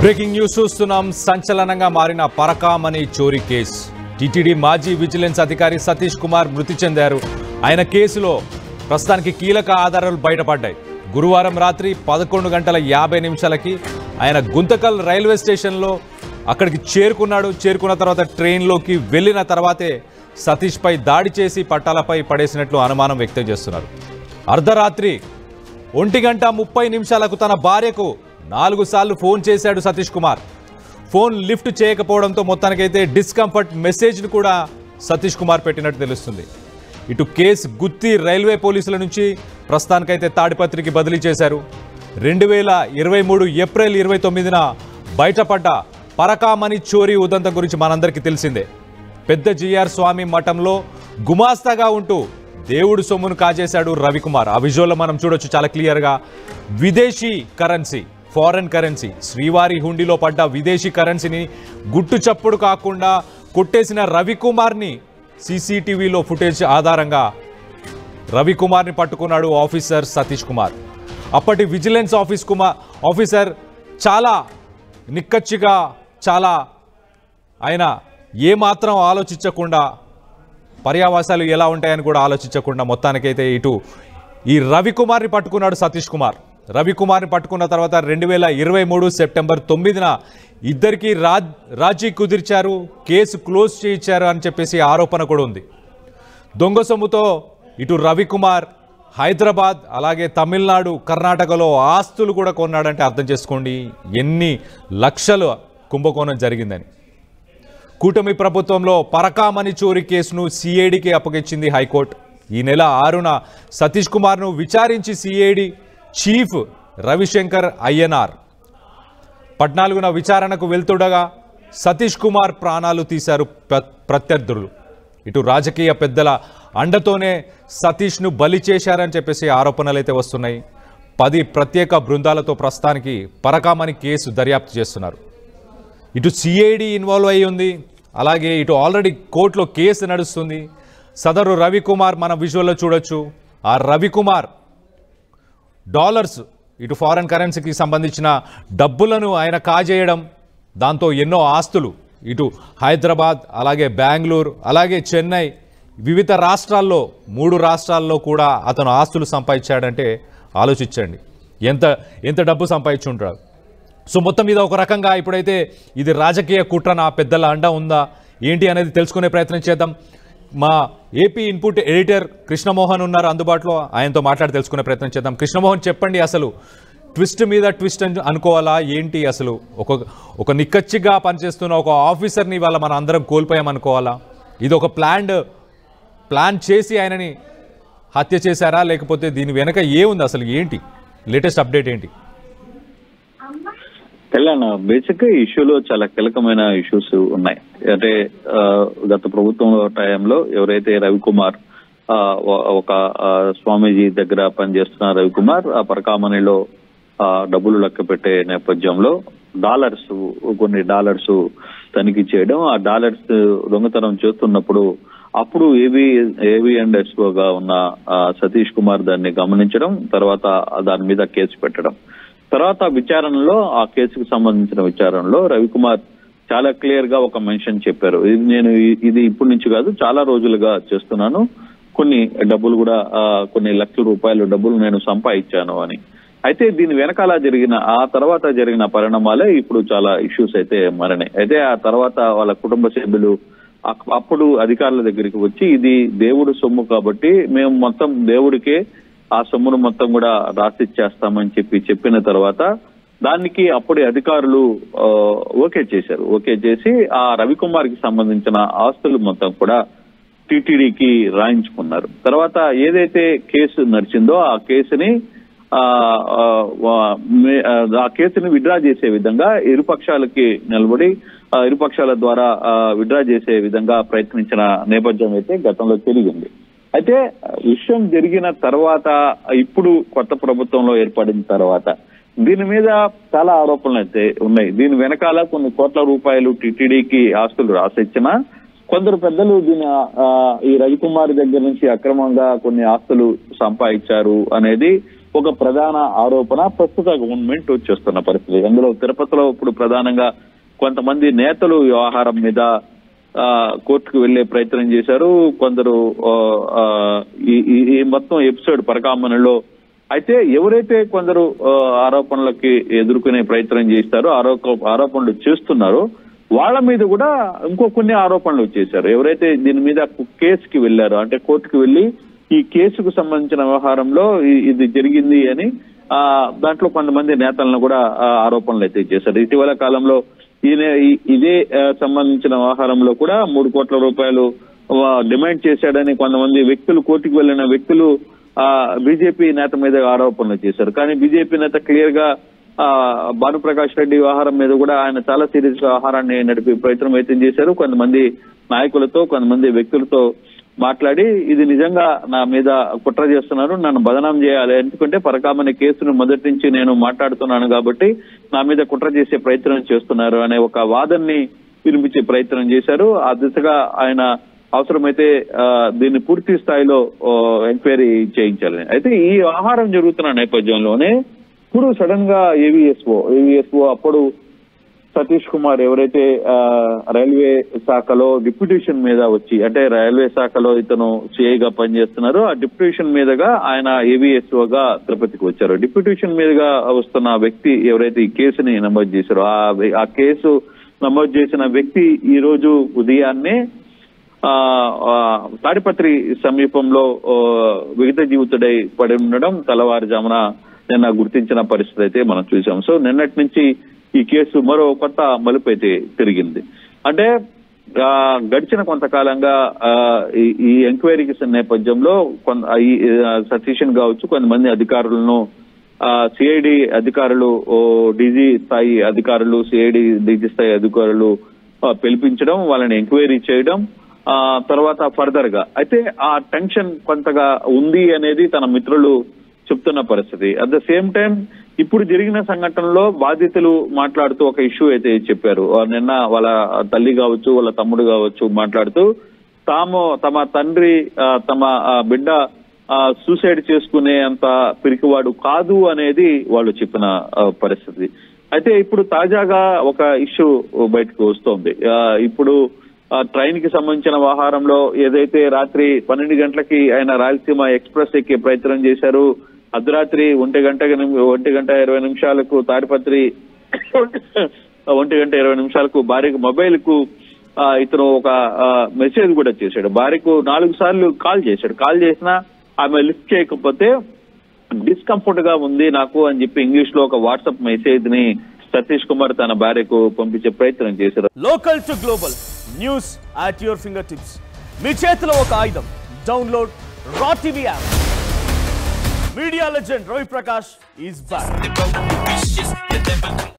Breaking news చూస్తున్నాం. సంచలనంగా మారిన పరకామణి చోరీ కేసు. టీటీడీ మాజీ విజిలెన్స్ అధికారి సతీష్ కుమార్ మృతి చెందారు. ఆయన కేసులో ప్రస్తుతానికి కీలక ఆధారాలు బయటపడ్డాయి. గురువారం రాత్రి 11:50 ఆయన గుంతకల్ రైల్వే స్టేషన్లో అక్కడికి చేరుకున్నాడు. చేరుకున్న తర్వాత ట్రైన్లోకి వెళ్ళిన తర్వాతే సతీష్పై దాడి చేసి పట్టాలపై పడేసినట్లు అనుమానం వ్యక్తం చేస్తున్నారు. అర్ధరాత్రి 1:30 తన భార్యకు 4 సార్లు ఫోన్ చేశాడు సతీష్ కుమార్. ఫోన్ లిఫ్ట్ చేయకపోవడంతో మొత్తానికైతే డిస్కంఫర్ట్ మెసేజ్ను కూడా సతీష్ కుమార్ పెట్టినట్టు తెలుస్తుంది. ఇటు కేసు గుత్తి రైల్వే పోలీసుల నుంచి ప్రస్తుతానికైతే తాడిపత్రికి బదిలీ చేశారు. 2023 ఏప్రిల్ 29న బయటపడ్డ పరకామణి చోరీ ఉదంతం గురించి మనందరికీ తెలిసిందే. పెద్ద జిఆర్ స్వామి మఠంలో గుమాస్తాగా ఉంటూ దేవుడు సొమ్మును కాజేశాడు రవికుమార్. ఆ విజువల్లో మనం చూడొచ్చు చాలా క్లియర్గా. విదేశీ కరెన్సీ, ఫారెన్ కరెన్సీ, శ్రీవారి హుండీలో పడ్డ విదేశీ కరెన్సీని గుట్టు చప్పుడు కాకుండా కొట్టేసిన రవికుమార్ని సీసీటీవీలో ఫుటేజ్ ఆధారంగా రవికుమార్ని పట్టుకున్నాడు ఆఫీసర్ సతీష్ కుమార్. అప్పటి విజిలెన్స్ ఆఫీసర్ చాలా నిక్కచ్చిగా, చాలా ఆయన ఏమాత్రం ఆలోచించకుండా, పర్యావసాలు ఎలా ఉంటాయని కూడా ఆలోచించకుండా మొత్తానికైతే ఇటు ఈ రవికుమార్ని పట్టుకున్నాడు సతీష్ కుమార్. రవికుమార్ని పట్టుకున్న తర్వాత 2023 సెప్టెంబర్ 9న ఇద్దరికి రాజీ కుదిర్చారు, కేసు క్లోజ్ చేయించారు అని చెప్పేసి ఆరోపణ కూడా ఉంది. దొంగ సొమ్ముతో ఇటు రవికుమార్ హైదరాబాద్, అలాగే తమిళనాడు, కర్ణాటకలో ఆస్తులు కూడా కొన్నాడంటే అర్థం చేసుకోండి ఎన్ని లక్షల కుంభకోణం జరిగిందని. కూటమి ప్రభుత్వంలో పరకామణి చోరీ కేసును సిఐడికి అప్పగించింది హైకోర్టు. ఈ నెల 6న సతీష్ కుమార్ను విచారించి సిఐడి చీఫ్ రవిశంకర్ అయ్యనార్ 14న విచారణకు వెళ్తుండగా సతీష్ కుమార్ ప్రాణాలు తీశారు ప్రత్యర్థులు. ఇటు రాజకీయ పెద్దల అండతోనే సతీష్ను బలి చేశారని చెప్పేసి ఆరోపణలు అయితే వస్తున్నాయి. 10 ప్రత్యేక బృందాలతో ప్రస్తుతానికి పరకామణి కేసు దర్యాప్తు చేస్తున్నారు. ఇటు సిఐడి ఇన్వాల్వ్ అయి ఉంది, అలాగే ఇటు ఆల్రెడీ కోర్టులో కేసు నడుస్తుంది. సదరు రవికుమార్ మన విజువల్లో చూడొచ్చు. ఆ రవికుమార్ డాలర్స్, ఇటు ఫారెన్ కరెన్సీకి సంబంధించిన డబ్బులను ఆయన కాజేయడం, దాంతో ఎన్నో ఆస్తులు ఇటు హైదరాబాద్, అలాగే బెంగళూరు, అలాగే చెన్నై, వివిధ రాష్ట్రాల్లో 3 రాష్ట్రాల్లో కూడా అతను ఆస్తులు సంపాదించాడంటే ఆలోచించండి ఎంత డబ్బు సంపాదించుంటాడు. సో మొత్తం మీద ఒక రకంగా ఇప్పుడైతే ఇది రాజకీయ కుట్రన, పెద్దల అండ ఉందా ఏంటి అనేది తెలుసుకునే ప్రయత్నం చేద్దాం. మా ఏపీ ఇన్పుట్ ఎడిటర్ కృష్ణమోహన్ ఉన్నారు అందుబాటులో, ఆయనతో మాట్లాడి తెలుసుకునే ప్రయత్నం చేద్దాం. కృష్ణమోహన్, చెప్పండి, అసలు ట్విస్ట్ మీద ట్విస్ట్ అనుకోవాలా ఏంటి? అసలు ఒక నిక్కచ్చిగా పనిచేస్తున్న ఒక ఆఫీసర్ని వాళ్ళ మన అందరం కోల్పోయామనుకోవాలా? ఇది ఒక ప్లాన్ చేసి ఆయనని హత్య చేశారా, లేకపోతే దీని వెనక ఏముంది, అసలు ఏంటి లేటెస్ట్ అప్డేట్ ఏంటి? తెలంగాణ బేసిక్గా ఇష్యూలో చాలా కీలకమైన ఇష్యూస్ ఉన్నాయి. అంటే గత ప్రభుత్వంలో టైంలో ఎవరైతే రవికుమార్, ఒక స్వామీజీ దగ్గర పనిచేస్తున్న రవికుమార్ ఆ పరకామణిలో డబ్బులు లెక్క పెట్టే నేపథ్యంలో కొన్ని డాలర్స్ తనిఖీ చేయడం, ఆ డాలర్స్ దొంగతనం చేస్తున్నప్పుడు అప్పుడు ఏబిఎన్ఎస్ఓగా ఉన్న సతీష్ కుమార్ దాన్ని గమనించడం, తర్వాత దాని మీద కేసు పెట్టడం. తర్వాత విచారణలో, ఆ కేసుకు సంబంధించిన విచారణలో రవికుమార్ చాలా క్లియర్ గా ఒక మెన్షన్ చెప్పారు. ఇది ఇప్పటి నుంచి కాదు, చాలా రోజులుగా చేస్తున్నాను, కొన్ని డబ్బులు కూడా కొన్ని లక్షల రూపాయల డబ్బులు నేను సంపాదించాను అని. అయితే దీని వెనకాల ఆ తర్వాత జరిగిన పరిణామాలే ఇప్పుడు చాలా ఇష్యూస్ అయితే మారినాయి. అయితే ఆ తర్వాత వాళ్ళ కుటుంబ సభ్యులు అప్పుడు అధికారుల దగ్గరికి వచ్చి ఇది దేవుడు సొమ్ము కాబట్టి మేము మొత్తం దేవుడికే ఆ సొమ్మును మొత్తం కూడా రాసిచ్చేస్తామని చెప్పిన తర్వాత దానికి అప్పుడే అధికారులు ఓకే చేశారు. ఓకే చేసి ఆ రవికుమార్ కి సంబంధించిన ఆస్తులు మొత్తం కూడా టీటీడీకి రాయించుకున్నారు. తర్వాత ఏదైతే కేసు నడిచిందో ఆ కేసుని విత్డ్రా చేసే విధంగా ఇరుపక్షాలకి నిలబడి ఇరుపక్షాల ద్వారా విత్డ్రా చేసే విధంగా ప్రయత్నించిన నేపథ్యం అయితే గతంలో జరిగింది. అయితే విషయం జరిగిన తర్వాత, ఇప్పుడు కొత్త ప్రభుత్వంలో ఏర్పడిన తర్వాత దీని మీద చాలా ఆరోపణలు అయితే ఉన్నాయి. దీని వెనకాల కొన్ని కోట్ల రూపాయలు టీటీడీకి ఆస్తులు రాసిచ్చినా కొందరు పెద్దలు ఈ రవికుమార్ దగ్గర నుంచి అక్రమంగా కొన్ని ఆస్తులు సంపాదించారు అనేది ఒక ప్రధాన ఆరోపణ ప్రస్తుత గవర్నమెంట్ చేస్తున్న పరిస్థితి. అందులో తిరుపతిలో ఇప్పుడు ప్రధానంగా కొంతమంది నేతలు వ్యవహారం మీద కోర్టుకు వెళ్లే ప్రయత్నం చేశారు. కొందరు ఈ మొత్తం ఎపిసోడ్ పరకామణిలో అయితే ఎవరైతే కొందరు ఆరోపణలకి ఎదుర్కొనే ప్రయత్నం చేస్తారో ఆరోపణలు చేస్తున్నారో వాళ్ళ మీద కూడా ఇంకో కొన్ని ఆరోపణలు చేశారు. ఎవరైతే దీని మీద కేసుకి వెళ్లారో అంటే కోర్టుకు వెళ్లి ఈ కేసుకు సంబంధించిన వ్యవహారంలో ఇది జరిగింది అని దాంట్లో కొంతమంది నేతలను కూడా ఆరోపణలు అయితే చేశారు. ఇటీవల కాలంలో ఇదే సంబంధించిన వ్యవహారంలో కూడా 3 కోట్ల రూపాయలు డిమాండ్ చేశాడని కొంతమంది వ్యక్తులు కోర్టుకు వెళ్లిన వ్యక్తులు బీజేపీ నేత మీద ఆరోపణలు చేశారు. కానీ బీజేపీ నేత క్లియర్ గా భానుప్రకాష్ రెడ్డి వ్యవహారం మీద కూడా ఆయన చాలా సీరియస్ గా వ్యవహారాన్ని నడిపే ప్రయత్నం అయితే చేశారు. కొంతమంది నాయకులతో కొంతమంది వ్యక్తులతో మాట్లాడి ఇది నిజంగా నా మీద కుట్ర చేస్తున్నారు, నన్ను బదనాం చేయాలి, ఎందుకంటే పరకామణి కేసును మొదటి నుంచి నేను మాట్లాడుతున్నాను కాబట్టి నా మీద కుట్ర చేసే ప్రయత్నం చేస్తున్నారు అనే ఒక వాదనని వినిపించే ప్రయత్నం చేశారు. ఆ దిశగా ఆయన అవసరమైతే దీన్ని పూర్తి స్థాయిలో ఎంక్వైరీ చేయించాలని. అయితే ఈ వ్యవహారం జరుగుతున్న నేపథ్యంలోనే ఇప్పుడు సడన్ గా ఏవిఎస్ఓ అప్పుడు సతీష్ కుమార్ ఎవరైతే రైల్వే శాఖలో డిప్యూటేషన్ మీద వచ్చి అంటే రైల్వే శాఖలో ఇతను సిఐగా పనిచేస్తున్నారో ఆ డిప్యూటేషన్ మీదుగా ఆయన ఏవిఎస్ఓగా తిరుపతికి వచ్చారు. డిప్యూటేషన్ మీదుగా వస్తున్న వ్యక్తి ఎవరైతే ఈ కేసుని నమోదు చేశారో ఆ కేసు నమోదు చేసిన వ్యక్తి ఈ రోజు ఉదయాన్నే తాడిపత్రి సమీపంలో విగత జీవితుడై పడి ఉండడం తెల్లవారుజామున నిన్న గుర్తించిన పరిస్థితి అయితే మనం చూసాం. సో నిన్నటి నుంచి ఈ కేసు మరో కొత్త మలుపు అయితే తిరిగింది. అంటే గడిచిన కొంతకాలంగా ఈ ఎంక్వైరీకి నేపథ్యంలో సతీషన్ కావచ్చు కొంతమంది అధికారులను సిఐడి అధికారులు డీజీ స్థాయి అధికారులు సిఐడి డీజీ స్థాయి అధికారులు పిలిపించడం, వాళ్ళని ఎంక్వైరీ చేయడం, తర్వాత ఫర్దర్ గా అయితే ఆ టెన్షన్ కొంతగా ఉంది అనేది తన మిత్రులు చెప్తున్న పరిస్థితి. అట్ ద సేమ్ టైం ఇప్పుడు జరిగిన సంఘటనలో బాధితులు మాట్లాడుతూ ఒక ఇష్యూ అయితే చెప్పారు. నిన్న వాళ్ళ తల్లి కావచ్చు వాళ్ళ తమ్ముడు కావచ్చు మాట్లాడుతూ తమ తండ్రి తమ బిడ్డ సూసైడ్ చేసుకునే అంత పిరికివాడు కాదు అనేది వాళ్ళు చెప్పిన పరిస్థితి. అయితే ఇప్పుడు తాజాగా ఒక ఇష్యూ బయటకు వస్తోంది. ఇప్పుడు ట్రైన్ కి సంబంధించిన వ్యవహారంలో ఏదైతే రాత్రి 12 గంటలకి ఆయన రాయలసీమ ఎక్స్ప్రెస్ ఎక్కే ప్రయత్నం చేశారు, అర్ధరాత్రి 1 గంట 20 నిమిషాలకు తాడిపత్రి 1 గంట 20 నిమిషాలకు భార్యకు మొబైల్ కు ఇతను ఒక మెసేజ్ కూడా చేశాడు. భార్యకు 4 సార్లు కాల్ చేశాడు. కాల్ చేసినా ఆమె లిఫ్ట్ చేయకపోతే డిస్కంఫర్ట్ గా ఉంది నాకు అని చెప్పి ఇంగ్లీష్ లో ఒక వాట్సాప్ మెసేజ్ ని సతీష్ కుమార్ తన భార్యకు పంపించే ప్రయత్నం చేశారు. Local to global news at your finger tips. మీ చేతిలో ఒక ఆయుధం. Download R TV app. Media legend Ravi Prakash is back.